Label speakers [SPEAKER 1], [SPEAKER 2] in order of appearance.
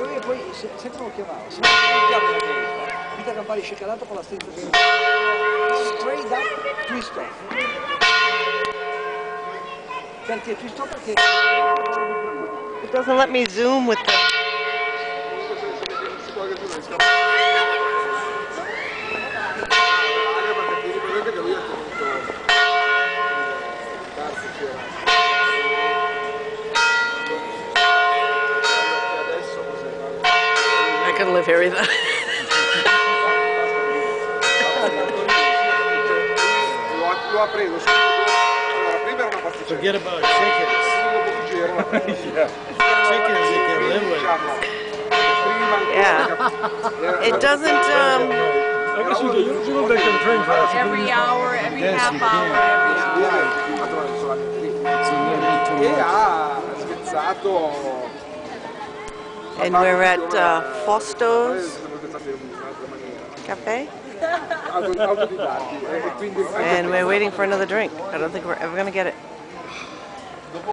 [SPEAKER 1] lui e poi sai come lo chiamava? Se non lo chiama la testa, vita campari scicalato con la stessa straight up twist off. Perché twist off? Perché
[SPEAKER 2] it doesn't let me zoom with the I can live here either.
[SPEAKER 3] Forget about chickens. Chickens you can live with.
[SPEAKER 2] Yeah. It doesn't,
[SPEAKER 4] I guess you look like them train cars.
[SPEAKER 5] Every hour, every half hour, every hour.
[SPEAKER 2] and we're at Fausto's Cafe. And we're waiting for another drink. I don't think we're ever going to get it.